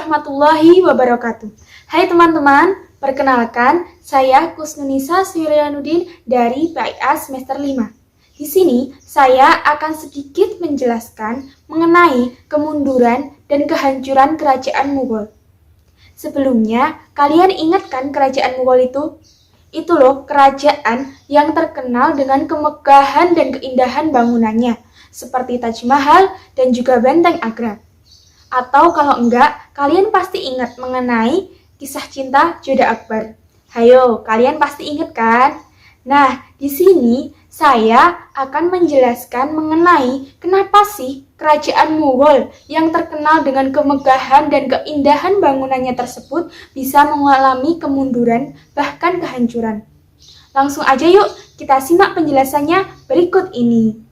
warahmatullahi wabarakatuh. Hai teman-teman, perkenalkan saya Kusnunisa Suryanudin dari PIA semester 5. Di sini saya akan sedikit menjelaskan mengenai kemunduran dan kehancuran kerajaan Mughal. Sebelumnya, kalian ingat kan kerajaan Mughal itu? Itu loh kerajaan yang terkenal dengan kemegahan dan keindahan bangunannya, seperti Taj Mahal dan juga Benteng Agra. Atau kalau enggak, kalian pasti ingat mengenai kisah cinta Joda Akbar. Hayo, kalian pasti ingat kan? Nah, di sini saya akan menjelaskan mengenai kenapa sih kerajaan Mughal yang terkenal dengan kemegahan dan keindahan bangunannya tersebut bisa mengalami kemunduran bahkan kehancuran. Langsung aja yuk, kita simak penjelasannya berikut ini.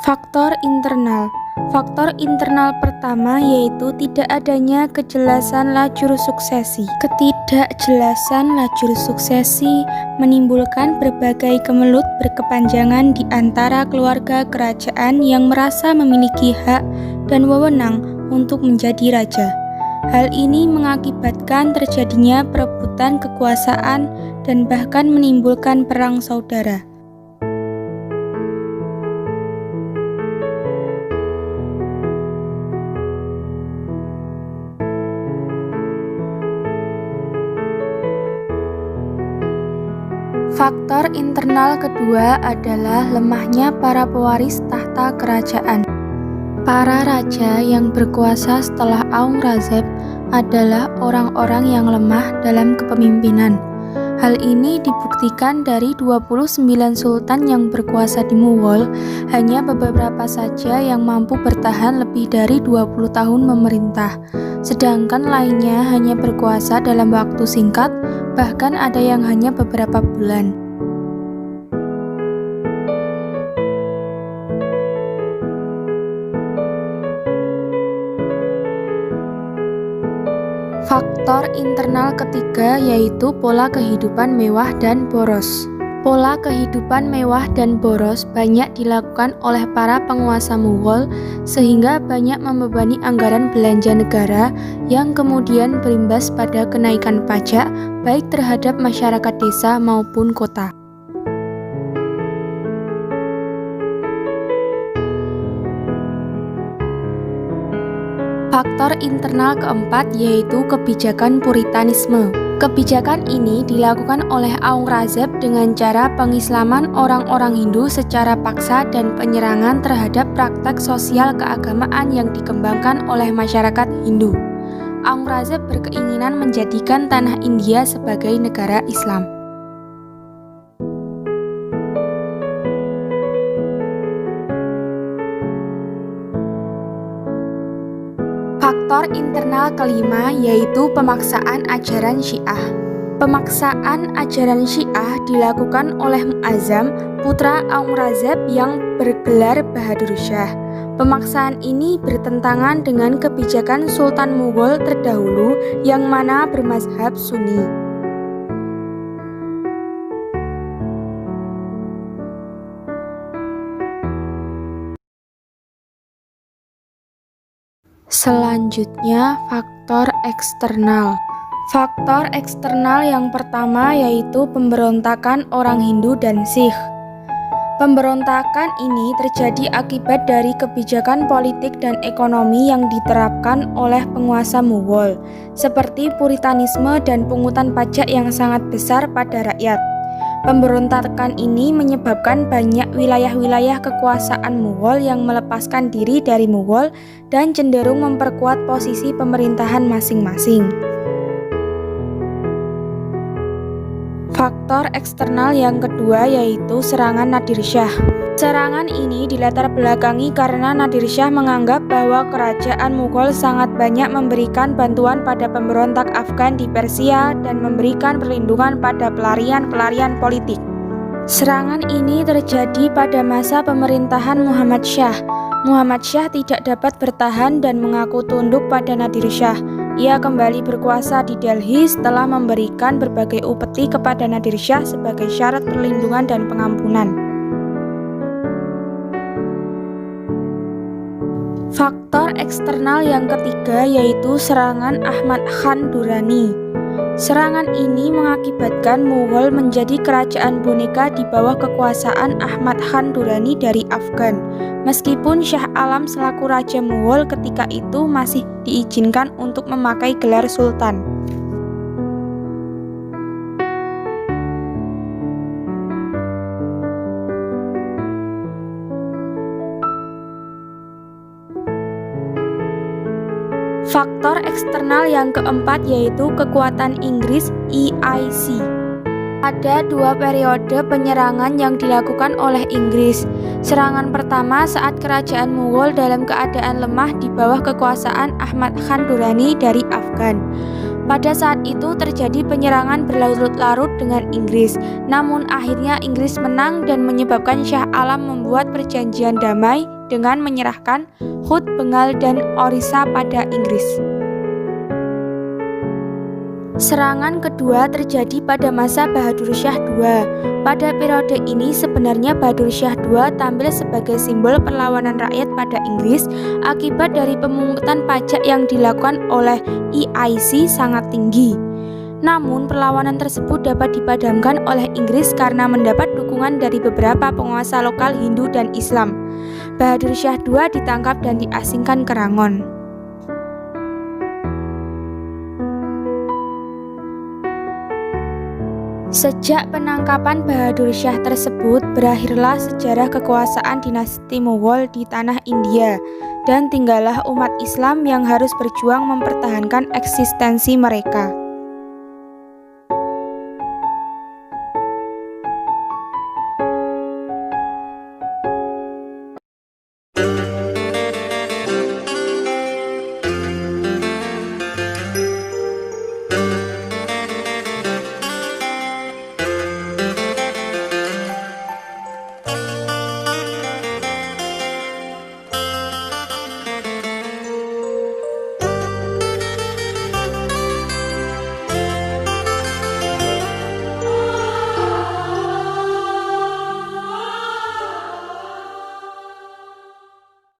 Faktor internal. Faktor internal pertama yaitu tidak adanya kejelasan lajur suksesi. Ketidakjelasan lajur suksesi menimbulkan berbagai kemelut berkepanjangan di antara keluarga kerajaan yang merasa memiliki hak dan wewenang untuk menjadi raja. Hal ini mengakibatkan terjadinya perebutan kekuasaan dan bahkan menimbulkan perang saudara. Faktor internal kedua adalah lemahnya para pewaris tahta kerajaan. Para raja yang berkuasa setelah Aurangzeb adalah orang-orang yang lemah dalam kepemimpinan. Hal ini dibuktikan dari 29 sultan yang berkuasa di Mughal, hanya beberapa saja yang mampu bertahan lebih dari 20 tahun memerintah, sedangkan lainnya hanya berkuasa dalam waktu singkat, bahkan ada yang hanya beberapa bulan. Faktor internal ketiga yaitu pola kehidupan mewah dan boros. Pola kehidupan mewah dan boros banyak dilakukan oleh para penguasa Mughal sehingga banyak membebani anggaran belanja negara yang kemudian berimbas pada kenaikan pajak baik terhadap masyarakat desa maupun kota. Faktor internal keempat yaitu kebijakan Puritanisme. Kebijakan ini dilakukan oleh Aurangzeb dengan cara pengislaman orang-orang Hindu secara paksa dan penyerangan terhadap praktek sosial keagamaan yang dikembangkan oleh masyarakat Hindu. Aurangzeb berkeinginan menjadikan tanah India sebagai negara Islam. Faktor internal kelima yaitu pemaksaan ajaran Syiah. Pemaksaan ajaran Syiah dilakukan oleh Mu'azzam, putra Aurangzeb yang bergelar Bahadur Shah. Pemaksaan ini bertentangan dengan kebijakan Sultan Mughal terdahulu yang mana bermazhab Sunni. Selanjutnya, faktor eksternal. Faktor eksternal yang pertama yaitu pemberontakan orang Hindu dan Sikh. Pemberontakan ini terjadi akibat dari kebijakan politik dan ekonomi yang diterapkan oleh penguasa Mughal, seperti Puritanisme dan pungutan pajak yang sangat besar pada rakyat. Pemberontakan ini menyebabkan banyak wilayah-wilayah kekuasaan Mughal yang melepaskan diri dari Mughal dan cenderung memperkuat posisi pemerintahan masing-masing. Faktor eksternal yang kedua yaitu serangan Nadir Shah. Serangan ini dilatar belakangi karena Nadir Shah menganggap bahwa kerajaan Mughal sangat banyak memberikan bantuan pada pemberontak Afgan di Persia dan memberikan perlindungan pada pelarian-pelarian politik. Serangan ini terjadi pada masa pemerintahan Muhammad Shah. Muhammad Shah tidak dapat bertahan dan mengaku tunduk pada Nadir Shah. Ia kembali berkuasa di Delhi setelah memberikan berbagai upeti kepada Nadir Shah sebagai syarat perlindungan dan pengampunan. Faktor eksternal yang ketiga yaitu serangan Ahmad Khan Durrani. Serangan ini mengakibatkan Mughal menjadi kerajaan boneka di bawah kekuasaan Ahmad Khan Durrani dari Afgan. Meskipun Shah Alam selaku Raja Mughal ketika itu masih diizinkan untuk memakai gelar Sultan. Faktor eksternal yang keempat yaitu kekuatan Inggris EIC. Ada dua periode penyerangan yang dilakukan oleh Inggris. Serangan pertama saat kerajaan Mughal dalam keadaan lemah di bawah kekuasaan Ahmad Khan Durrani dari Afgan. Pada saat itu terjadi penyerangan berlarut-larut dengan Inggris. Namun akhirnya Inggris menang dan menyebabkan Shah Alam membuat perjanjian damai dengan menyerahkan Hood, Bengal, dan Orissa pada Inggris. Serangan kedua terjadi pada masa Bahadur Shah II. Pada periode ini sebenarnya Bahadur Shah II tampil sebagai simbol perlawanan rakyat pada Inggris akibat dari pemungutan pajak yang dilakukan oleh EIC sangat tinggi. Namun perlawanan tersebut dapat dipadamkan oleh Inggris karena mendapat dukungan dari beberapa penguasa lokal Hindu dan Islam. Bahadur Shah II ditangkap dan diasingkan ke Rangon. Sejak penangkapan Bahadur Shah tersebut, berakhirlah sejarah kekuasaan dinasti Mughal di tanah India, dan tinggallah umat Islam yang harus berjuang mempertahankan eksistensi mereka.